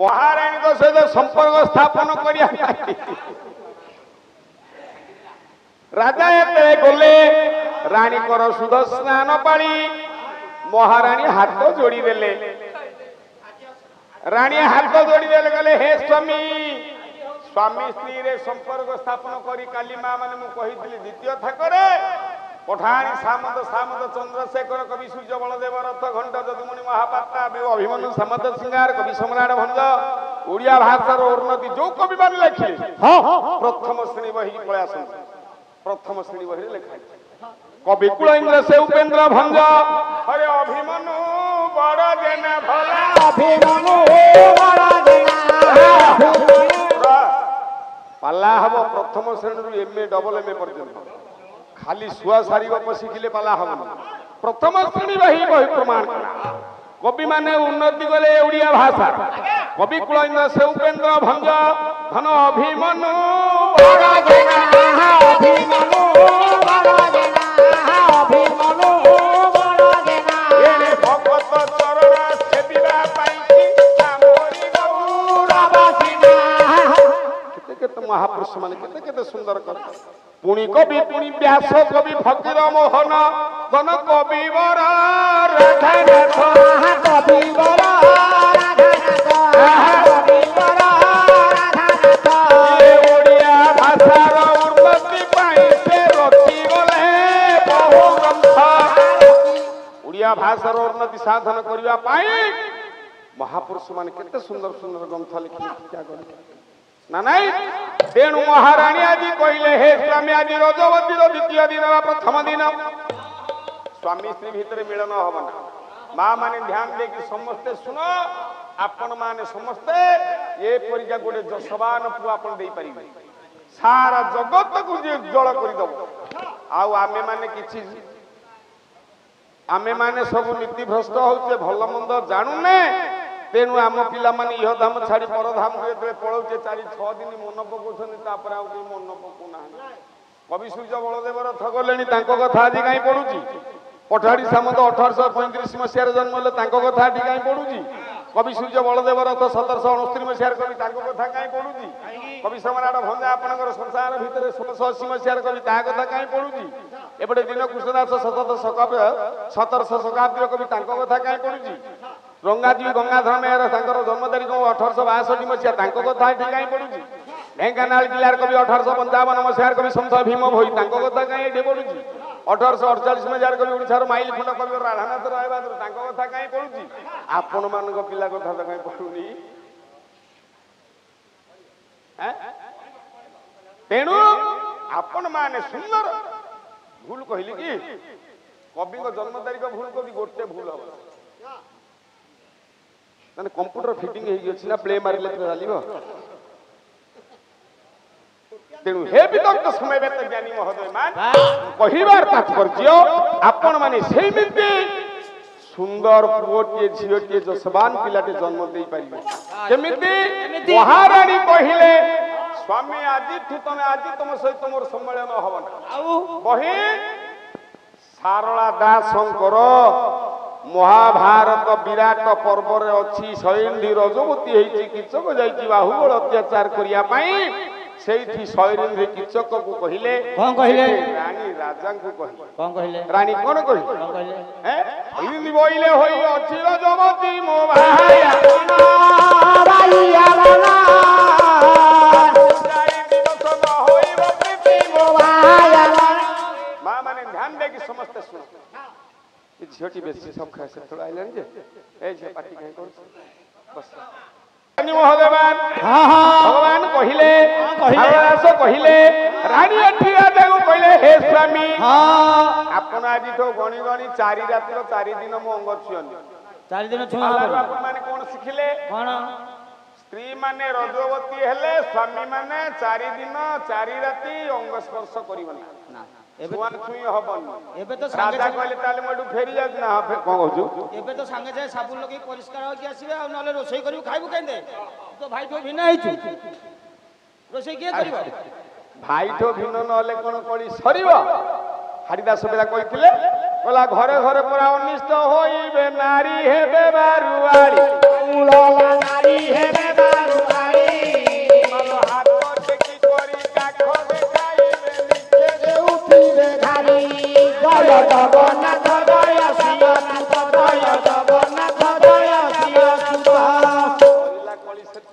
महाराणी सहित संपर्क स्थापन करिया राजा एते गले रानी कर सुध स्नान पाली महाराणी हाथ जोड़ी देले रानी हाथ जोड़ी देले गले हे स्वामी स्वामी स्त्री रे संपर्क स्थापन करी काली मां माने मु कहितली द्वितीय थाकरे पठाणी सामंत सामंत चंद्रशेखर कवि सूर्य बलदेव रथ घंट जदुमणि महापात्रा अभिमन्यु सामंत सिंगार कवि सम्राट भंज ओडिया भाषार उन्नति जो कवि मान लिखिले प्रथम श्रेणी बही पळे आसन प्रथम श्रेणी बही लिखा कवि कुलेन्द्र से उपेंद्र भंज अरे अभिमन्यु बड़ जेना भला अभिमन्यु बड़ जेना पाला हबो प्रथम श्रेणी रु एमए डबल एमए पर्यंत खाली सुआ सारी गप शिखिले पाला हम प्रथम श्रेणी बही बही प्रमाण कवि माने उन्नति गले ओडिया भाषा कवि कुलेन्द्र से उपेंद्र भंज धन अभिमन्यु बड़ जेना अभिमन्यु बड़ जेना अभिमन्यु बड़ जेना एने भगत चरण सेविबा पाई तामोरी गौरवासिना केते केते महापुरुष माने केते केते सुंदर कर पुणी कवि पुणी व्यास कवि फकीर मोहन धन कवि वर राधानाथ कवि वर राधानाथ कवि वर राधानाथ ओडिया भाषार उन्नति पाई से रचि गले बहु ग्रंथ ओडिया भाषार उन्नति साधन करिवा पाई महापुरुष माने केते सुंदर सुंदर ग्रंथ लिखि क्या करे ना नहीं तेणु महाराणी आज कहले हे स्वामी आज रजवती द्वितीय दिन प्रथम दिन स्वामी स्त्री भितर मिलन हब ना माँ माने ध्यान दे कि समस्ते सुन आपण माने समस्ते ये परिका गोटे जसवान पुआ आपण देई परिबे सारा जगत को जे उज्जवल करि दब आउ आमे माने किछि आमे माने सब नीति भ्रष्ट होचे भल मंद जानु ने तेणु आम पिला माने इह धाम छाड़ी पर धाम को पड़ौचे 4-6 दिन मन पकाउछन तापर आ के मन पकु ना कवि सूर्य बलदेव रथ गलेनी तांको कथा आज काई पडुची पठाड़ी सामंत 1835 मसियार जन्म ले तांको कथा आज काई पडुची कवि सूर्य बलदेव रथ 1769 मसियार कवि तांको कथा काई पडुची कवि सम्राट भंजा आपनकर संसार भितर 1680 मसियार कवि ता कथा काई पडुची एपटे दिन कृष्णदास 1700 शताब्दी कवि तांको कथा काई पडुची रंगाजी गंगाधर मेहर जन्म तारीख 1862 मसीहा कथा कहीं पड़ुची ढेंकानाल जिलार कवि 1855 मसीहार कवि संत भीम भोई कथा कहीं पड़ुची 1848 मसीहार कवि ओडिशार माइल खंड कवि राधानाथ राय बहादुर कथा कहीं पड़ुची आपण मान पिला कथा तो कहीं पड़ुनी तेणु आपण माने सुंदर भूल कहली कि कवि जन्म तारीख भूल कवि गोटे भूल हम माने कंप्यूटर फिटिंग हे अछि ना प्ले मारिले चलिबो तेणु हे विदग्ध समय बेत ज्ञानी महोदय मान कहिबार तात्पर्य आपण माने सेमिति सुंदर पुओटे झियोटे जसवान पिलाटे जन्म देई परिबे केमिति महारानी कहिले स्वामी आजि तुम सहित मोर सम्मेलन हबना बही सारला दासंकर महाभारत विराट पर्व रे अछि सैंधी रजवती हेछि किचक जाइछि बाहुबल अत्याचार करिया पई सेठी सैंधी किचक को कहिले कोन कहिले रानी राजा को कहिले कोन कहिले रानी कोन कहिले हैं हिंदी बोइले होई अछि रजवती मो भाया भाइया बना जाई दिवस न होई प्रीति मो भाया मां माने ध्यान दे कि समस्त सुन झियोटी बेसी सब खाए से थोड़ा आइलन जे ए जे पार्टी काहे कर बस रानी महोदयमान हां हां भगवान कहिले भगवान कहिले रानी अठी राजा को कहिले हे स्वामी हां आपण आजि तो गणी गणी 4 रातिर 4 दिन मो अंग छुयनी 4 दिन छुआ आपण माने कोन सिखिले कोन स्त्री माने रजवती हेले स्वामी माने 4 दिन 4 राति अंग स्पर्श करिवना ना एबे छुई हबन एबे तो राजा कहले ताले मडू फेरी जा ना कोन कहजु एबे तो संगे जाय साबुन लगे परिष्कार हो के आसीबे आ नले रोसई करिउ खाइबु केंदे तो भाई तो भिन्न हेछु रोसई के करिवो भाई तो भिन्न नले कोन करी सरीबो हरिदास बेला कहिथिले कहला घरे घरे पूरा अनिष्ट होइबे नारी हेबे बारुआरी उलाला नारी हेबे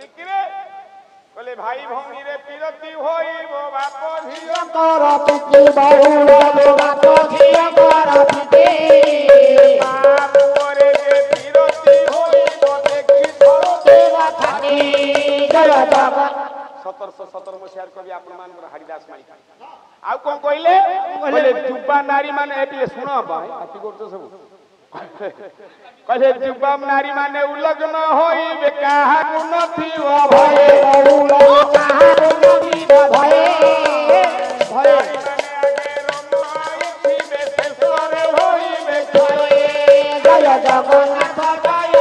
ଟିକିରେ କହିଲେ ଭାଇ ଭଉଣୀରେ ପିରତି ହୋଇବ ବାପ ଝିଅ କର ପିତି ବହୁଳ ବାପ ଝିଅ କର ପିତି ବାପରେ ଯେ ପିରତି ହୋଇବ ଦେଖି ଦେବା ଥାନି ଜୟ ଜଗନ୍ନାଥ 1717 ମସିହାରେ କବି ଆପଣମାନଙ୍କର ହାରିଦାସ ମାଳିକା। ଆଉ କଣ କହିଲେ କହିଲେ ଯୁବା ନାରୀ ମାନେ ଟିକେ ଶୁଣ ଭାଇ ପାଟି କରୁଛ ସବୁ କହିଲେ ଯୁବା ନାରୀ ମାନେ ଉଲଗ୍ନ ହୋଇବେ କାହାକୁ ନଥିବ ଭୟ ବହୁଳ କାହାକୁ ନଥିବ ଭୟ ଭୟ ଶେଷରେ ହୋଇବେ ଜୟ ଜଗନ୍ନାଥ ଜୟ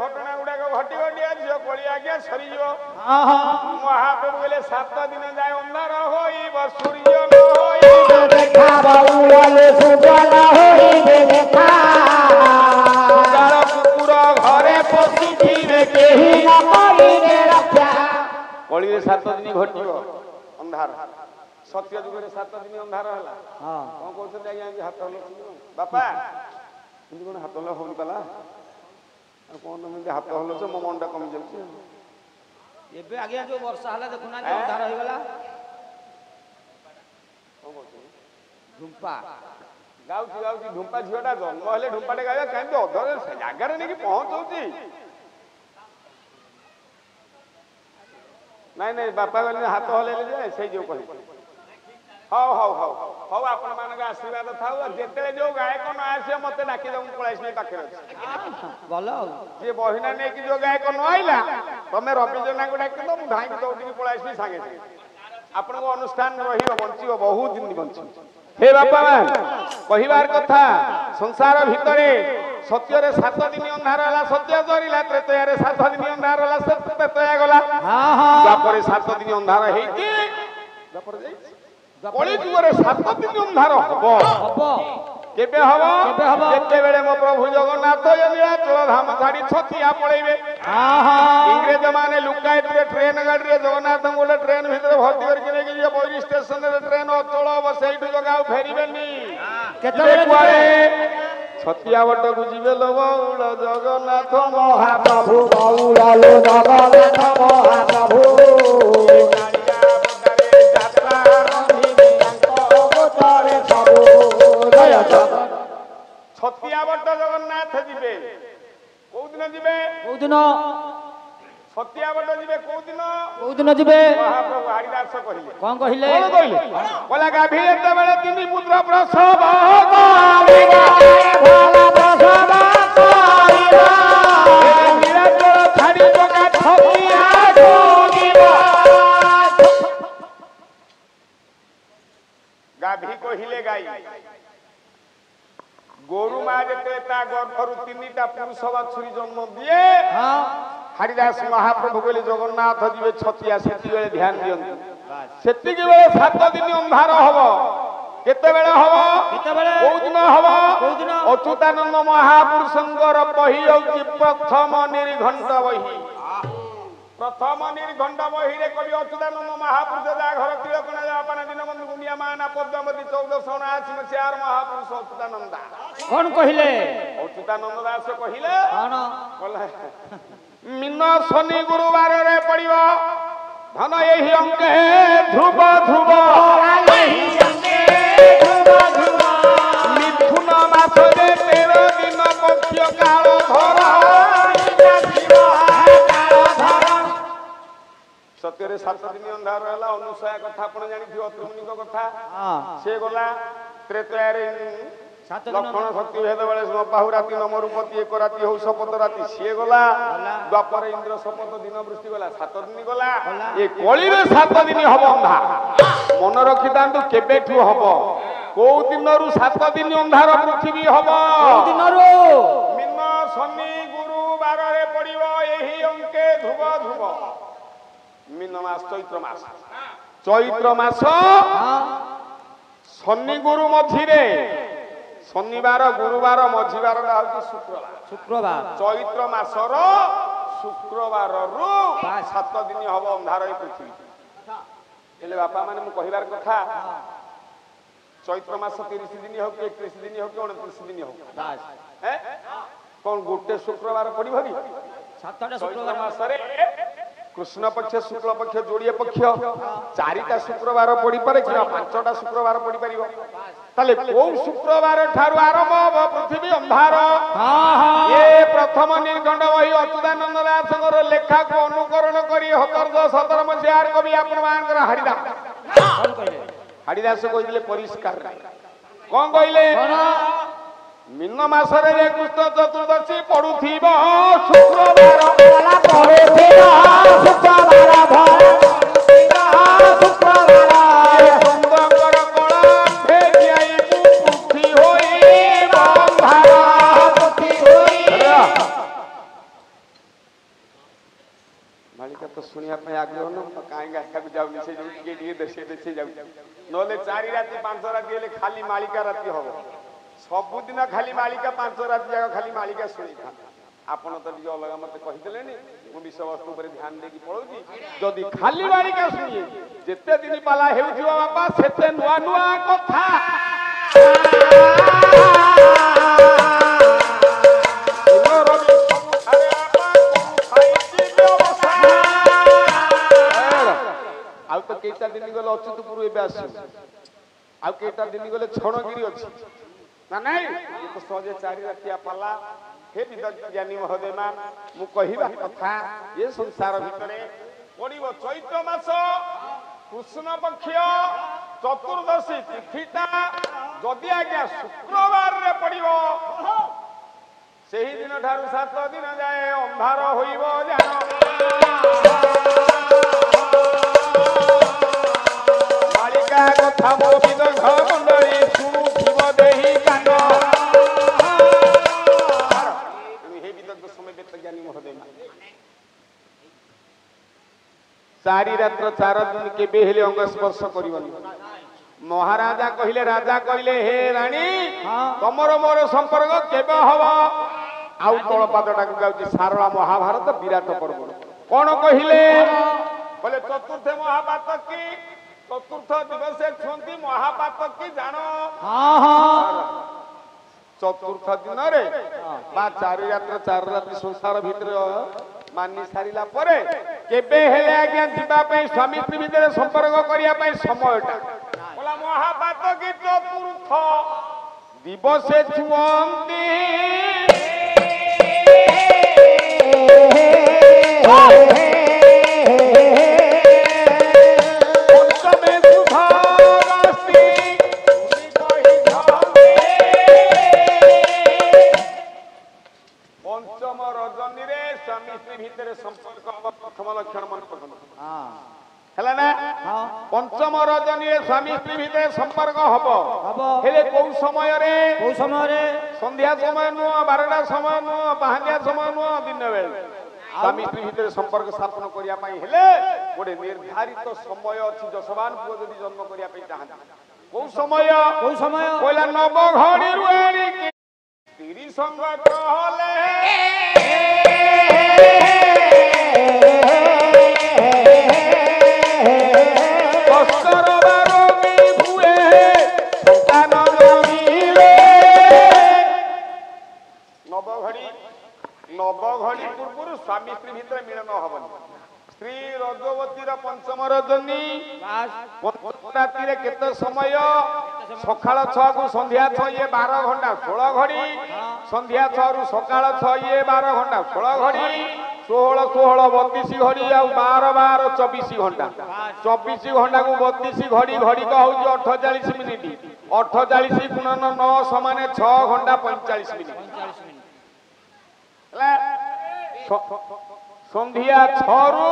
ଘଟଣା ଗୁଡାକ ଘଟି ଘଟି ଆସିବ କଳି ଆଜ୍ଞା ସରିଯିବ। ହଁ ହଁ ମହାପ୍ରଭୁ କହିଲେ 7 ଦିନ ଯାଏ ଅନ୍ଧାର ହୋଇବ ସୂର୍ଯ୍ୟ ନ ହୋଇବ ଦେଖା ବହୁଳରେ ସୁଜନ ହୋଇବେ ଦେଖା କୁକୁର ଘରେ ପଶିଥିବେ କେହି ନ କରିବେ ରକ୍ଷା କଳିରେ 7 ଦିନ ଘଟିବ ଅନ୍ଧାର। ସତ୍ୟ ଯୁଗରେ 7 ଦିନ ଅନ୍ଧାର ହେଲା। ହଁ କଣ କହୁଛନ୍ତି ଆଜ୍ଞା ଏମିତି ହାତ ହଲଉଛନ୍ତି ବାପା ଏମିତି କଣ ହାତ ହଲ ହଉନି ପାଲା ଆଉ କଣ ଏମିତି ହାତ ହଲଉଛ ମୋ ମନଟା କମି ଯାଉଛି। ଏବେ ଆଜ୍ଞା ଯୋଉ ବର୍ଷା ହେଲା ଦେଖୁନାହାନ୍ତି ଅନ୍ଧାର ହେଇଗଲା। କଣ କହୁଛନ୍ତି ଝୁମ୍ପା ଗାଉଛି ଗାଉଛି ଢୁମ୍ପା ଝିଅଟା ଜନ୍ମ ହେଲେ ଢୁମ୍ପାଟେ ଗାଇବା କେମିତି ଅଧରେ ଜାଗାରେ ନେଇକି ପହଞ୍ଚଉଛି। ନାଇଁ ନାଇଁ ବାପା କହିଲେ ହାତ ହଲେଇଲେ ଯେ ସେଇ ଯୋଉ କହିଲେ ହଉ ହଉ ହଉ ହଉ ଆପଣମାନଙ୍କ ଆଶୀର୍ବାଦ ଥାଉ। ଯେତେବେଳେ ଯୋଉ ଗାୟକ ନ ଆସିବ ମତେ ଡାକି ଦବ ମୁଁ ପଳେଇ ଆସିବି ପାଖରେ ଅଛି। ଭଲ ଆଉ ଯିଏ ବହିନା ନେଇକି ଯୋଉ ଗାୟକ ନ ଆଇଲା ତମେ ରବି ଜେନାଙ୍କୁ ଡାକି ଦବ ମୁଁ ଧାଇଁକି ଦୌଡ଼ିକି ପଳେଇ ଆସିବି ସାଙ୍ଗେ ସାଙ୍ଗେ। ଆପଣଙ୍କ ଅନୁଷ୍ଠାନ ରହିବ ବଞ୍ଚିବ ବହୁତ ଦିନ ବଞ୍ଚିବ। हे बापा कहिबार कथा संसार भितरे सत्यरे 7 दिन अंधार होला सत्य जरिला त्रेतयारे 7 दिन अंधार होला त्रेतया गला हाँ हाँ तापरे 7 दिन अंधार हेइकी तापरे जाई कली जुगरे 7 दिन अंधार हबो हबो केबे हबो जेते बेले मो प्रभु जगन्नाथ नीलाचल धाम छाड़ी छतिया पळेबे हाँ हाँ इंग्रेज माने लुकायत रे ट्रेन गाड़ी रे जगन्नाथ गोले ट्रेन भीतर भर्ती करके लेके जे बोरी स्टेशन रे ट्रेन अचल हो सेठु जगाउ फेरिबेनी केतबेले कुआरे छतिया बट बुझिबे लो बौल जगन्नाथ महाप्रभु बौल लो जगन्नाथ महाप्रभु कालिया बटारे यात्रा गोचरे प्रभु जय जगन्नाथ छतिया बट जगन्नाथ जिबे को दिन जिबे कोदिन छतिया बट जिबे को दिन जिबे महाप्रभु हरिदास कहिले कौन कहिले कौन कहिले बोला गाभी एते बेले तिनी मुद्रा प्रसव भला प्रसव करिबा नीलाचल छाड़ी पका छतिया जोगिबा गाभी कहिले गाई गोरु माँ जेते ता गर्भरु 3टा पुरुष बाछुरी जन्म दिए हां हरिदास महाप्रभु बोले जगन्नाथ जीवे छतिया सेति बेले ध्यान दियंतु सेति के बेले 7 दिन अंधार हबो केते बेले हबो केतेबेले को दिन हबो कोउ दिन अच्युतानंद महापुरुषंकर बही होची प्रथम निर्घंट बही प्रथम निर्घंट बही रे कवि अच्युतानंद महापुरुष जा घर तिलकना जा अपन दीनबंधु गुंडिया माना पद्मावती 1479 मसिहार महापुरुष अच्युतानंद कौन कहिले अच्युतानंद दास कहिले कौन बोला मीन शनि गुरुवार रे पड़िबो धन एही अंके ध्रुव ध्रुव मिथुन मास रे 13 दिन पक्ष काल धर सत्यरे 7 दिन अंधार रहला अनुसया कथा आपण जानि थियो अत्रिमुनि कथा हां से गला त्रेतयारे 7 दिन लक्षण शक्ति भेद बेले बाहु राति नमरूपति एक राति हौ शपथ राति सी गला द्वापर इंद्र शपथ दिन वृष्टि गला 7 दिन गला ए कली रे 7 दिन हबो अंधार मन रखि तांतु केबेठु हबो को दिनरु 7 दिन अंधार पृथ्वी हबो दिनरो मीन शनि गुरुवार रे पड़िबो एही अंके ध्रुव ध्रुव मीन मास चैत्र मास हां शनि गुरु मझिरे शनिवार गुरुवार मझिवार शुक्रवार चैत्र मासर शुक्रवार रु 7 दिन हब अंधार पृथ्वी हेले बापा माने मु कहिबार कथा चैत्र मास 30 दिन हो कि 31 दिन हो कि 29 दिन हो बस हैं कौन गोटे शुक्रवार पड़िबो कि ସାତଟା ଚୈତ୍ର ଶୁକ୍ରବାର ମାସରେ କୃଷ୍ଣ ପକ୍ଷ ଶୁକ୍ଳ ପକ୍ଷ ଯୋଡ଼ିଏ ପକ୍ଷ ଚାରିଟା ଶୁକ୍ରବାର ପଡ଼ିପାରେ କିମ୍ବା ପାଞ୍ଚଟା ଶୁକ୍ରବାର ପଡ଼ିପାରିବ। ତାହେଲେ କୋଉ ଶୁକ୍ରବାର ଠାରୁ ଆରମ୍ଭ ହବ ପୃଥିବୀ ଅନ୍ଧାର? ଏ ପ୍ରଥମ ନିର୍ଗଣ୍ଡ ବହି ଅଚ୍ୟୁତାନନ୍ଦ ଦାସଙ୍କର ଲେଖାକୁ ଅନୁକରଣ କରି 1717 ମସିହାର କବି ଆପଣ ମାନଙ୍କର ହାଡ଼ିଦାସ କହିଥିଲେ ପରିଷ୍କାର। କଣ କହିଲେ? ମୀନ ମାସରେ ଯେ କୃଷ୍ଣ ଚତୁର୍ଦଶୀ ପଡୁଥିବ ଶୁକ୍ରବାର ସୁନ୍ଦର କଳା ଫେରିଆଇବୁ ପୃଥ୍ୱୀ ହୋଇ ଅନ୍ଧାର। ମାଳିକା ତ ଶୁଣିବା ପାଇଁ ଆଗ୍ରହ ନୁହଁ, କାହିଁ ଗାଇବାକୁ ଯାଉନି, ସେ ଯୋଉ ଟିକେ ଟିକେ ଦେଶେ ଯାଉଛି। ନହେଲେ 4 ରାତି 5 ରାତି ହେଲେ ଖାଲି ମାଳିକା ରାତି ହବ। ସବୁଦିନ ଖାଲି ମାଳିକା 5 ରାତି ଯାକ ଖାଲି ମାଳିକା ଶୁଣିଥାନ୍ତି। ଆପଣ ତ ଟିକେ ଅଲଗା ମତେ କହିଦେଲେଣି, ମୁଁ ବିଷୟବସ୍ତୁ ଉପରେ ଧ୍ୟାନ ଦେଇକି ପଳଉଛି। ଯଦି ଖାଲି ମାଳିକା ଶୁଣିଏ ଯେତେ ଦିନ ପାଲା ହେଉଥିବ ବାପା ସେତେ ନୂଆ ନୂଆ କଥା। ଆଉ ତ କେଇଟା ଦିନ ଗଲେ ଅଚ୍ୟୁତପୁର ଏବେ ଆସିବ, ଆଉ କେଇଟା ଦିନ ଗଲେ ଛଣଗିରି ଅଛି ନା ନାଇଁ? ତ ସହଜେ 4 ରାତିଆ ପାଲା। ହେ ବିଜ୍ଞାନୀ ମହୋଦୟ, ମୁଁ କହିବା କଥା ଏ ସଂସାର ଭିତରେ ପଡିବ ଚୈତ୍ର ମାସ କୃଷ୍ଣ ପକ୍ଷ ଚତୁର୍ଦଶୀ ତିଥିଟା ଯଦି ଆଜ୍ଞା ଶୁକ୍ରବାରରେ ପଡିବ, ସେହି ଦିନ ଠାରୁ 7 ଦିନ ଯାଏ ଅନ୍ଧାର ହୋଇବ ଜାଣ। ମାଳିକା କଥା ମୋ ବିଦଘ ମଣ୍ଡଳୀ ଶୁଣୁଥିବ ଦେହି କାନ। ହେ ବିଦଗ୍ଧ ସମୟ ଜ୍ଞାନୀ ମହୋଦୟ, 4 ରାତ୍ର 4 ଦିନ କେବେ ହେଲେ ଅଙ୍ଗ ସ୍ପର୍ଶ କରିବନି। ମହାରାଜା କହିଲେ, ରାଜା କହିଲେ, ହେ ରାଣୀ ତମର ମୋର ସମ୍ପର୍କ କେବେ ହବ? ଆଉ ତଳ ପାଦଟାକୁ ଯାଉଛି ସାରଳା ମହାଭାରତ ବିରାଟ ପର୍ବ। କଣ କହିଲେ? କହିଲେ ଚତୁର୍ଥ ମହାପାତକୀ, ଚତୁର୍ଥ ଦିବସେ ଛୁଅନ୍ତି ମହାପାତକୀ ଜାଣ। ଚତୁର୍ଥ ଦିନରେ ବା 4 ରାତ୍ର 4 ରାତ୍ରି ସଂସାର ଭିତରେ ମାନି ସାରିଲା ପରେ କେବେ ହେଲେ ଆଜ୍ଞା ଯିବା ପାଇଁ ସ୍ୱାମୀ ସ୍ତ୍ରୀ ଭିତରେ ସମ୍ପର୍କ କରିବା ପାଇଁ ସମୟଟା ବୋଲା ମହାପାତକୀ ଚତୁର୍ଥ ଦିବସେ ଛୁଅନ୍ତି। ପଞ୍ଚମ ରଜନୀରେ ସ୍ୱାମୀ ସ୍ତ୍ରୀ ଭିତରେ ସମ୍ପର୍କ ହବ। ପ୍ରଥମ ଲକ୍ଷଣ ମନେ ପକାନ୍ତୁ ହେଲା ନା? ପଞ୍ଚମ ରଜନୀରେ ସ୍ୱାମୀ ସ୍ତ୍ରୀ ଭିତରେ ସମ୍ପର୍କ ହବ। ହେଲେ କୋଉ ସମୟରେ? ସନ୍ଧ୍ୟା ସମୟ ନୁହଁ, 12ଟା ସମୟ ନୁହଁ, ପାହାନ୍ତିଆ ସମୟ ନୁହଁ, ଦିନ ବେଳେ। ସ୍ୱାମୀ ସ୍ତ୍ରୀ ଭିତରେ ସମ୍ପର୍କ ସ୍ଥାପନ କରିବା ପାଇଁ ହେଲେ ଗୋଟେ ନିର୍ଦ୍ଧାରିତ ସମୟ ଅଛି। ଯଶବାନ ପୁଅ ଯଦି ଜନ୍ମ କରିବା ପାଇଁ ଚାହାନ୍ତି, କୋଉ ସମୟ? କହିଲା ନବ ଘଡ଼ିରୁ ଏଣିକି 30 ସଙ୍ଗତ ହଲେ ନବଘଡ଼ି ପୂର୍ବରୁ ସ୍ୱାମୀ ସ୍ତ୍ରୀ ଭିତରେ ମିଳନ ହବନି। ସ୍ତ୍ରୀ ରଜବତୀର ପଞ୍ଚମ ରଜନୀ ରାତିରେ କେତେ ସମୟ? ସକାଳ 6 ରୁ ସନ୍ଧ୍ୟା 6 ଇଏ 12 ଘଣ୍ଟା 16 ଘଡ଼ି। ସନ୍ଧ୍ୟା 6 ରୁ ସକାଳ 6 ଇଏ 12 ଘଣ୍ଟା 16 ଘଡ଼ି। 16 16 32 ଘଡ଼ି ଆଉ 12 12 24 ଘଣ୍ଟା। 24 ଘଣ୍ଟାକୁ 32 ଘଡ଼ି ଘଡ଼ିକ ହଉଛି 48 ମିନିଟ୍। 48 ଗୁଣନ 9 ସମାନେ 6 ଘଣ୍ଟା 45 ମିନିଟ୍। ସନ୍ଧ୍ୟା 6 ରୁ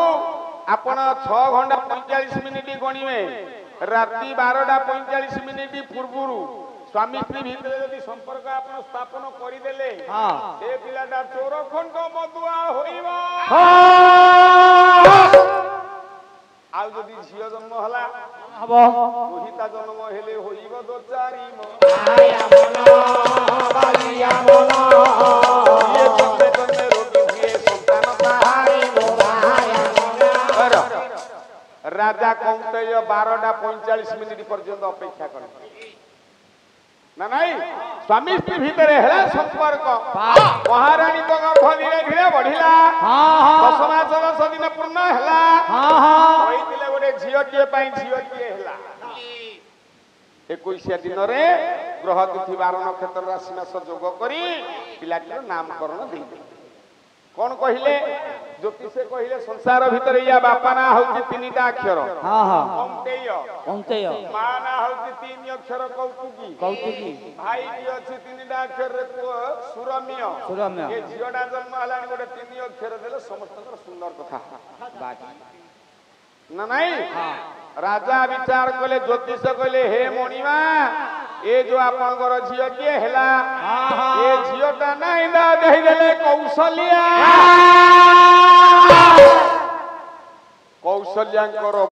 ଆପଣ 6 ଘଣ୍ଟା 45 ମିନିଟ୍ ଗଣିବେ। ରାତି 12ଟା 45 ମିନିଟ୍ ପୂର୍ବରୁ ସ୍ୱାମୀ ସ୍ତ୍ରୀ ଭିତରେ ଯଦି ସମ୍ପର୍କ ଆପଣ ସ୍ଥାପନ କରିଦେଲେ ସେ ପିଲାଟା ଚୋର ଖଣ୍ଡ ମଦୁଆ ହୋଇବ। ଆଉ ଯଦି ଝିଅ ଜନ୍ମ ହେଲା ରୋହିତା ଜନ୍ମ ହେଲେ ହୋଇବ ଦୋଚାରି ରାଜା କୌନ୍ତେୟ 12ଟା 45 ମିନିଟ୍ ପର୍ଯ୍ୟନ୍ତ ଅପେକ୍ଷା କଲେ। ना नहीं स्वामी स्त्री भितर है संपर्क महारानी तो गर्भ धीरे धीरे बढ़िला 10 मास 10 दिन पूर्ण हैला कहिथिले गोटे झियोटिए पई झियोटिए हैला 21 दिन रे ग्रह तिथि 12 नक्षत्र राशि मास जोग करी पिलाटीर नामकरण देई कौन कहिले ज्योतिषे कहिले संसार भितर या बापा ना होउची 3टा अक्षर अंतेय मा ना होउची 3 अक्षर कौतुकी भाई की अछि 3टा अक्षर रे सुरम्य ये झियोडा जन्म हलानी गोटे 3 अक्षर देले समस्त सुंदर कथा ना नहीं राजा विचार कले ज्योतिष कहले हे मणिमा ए जो आपनकर झियो के हैला ए झियोटा नाही दा देहि देले कौशल्या कौशल्यांकर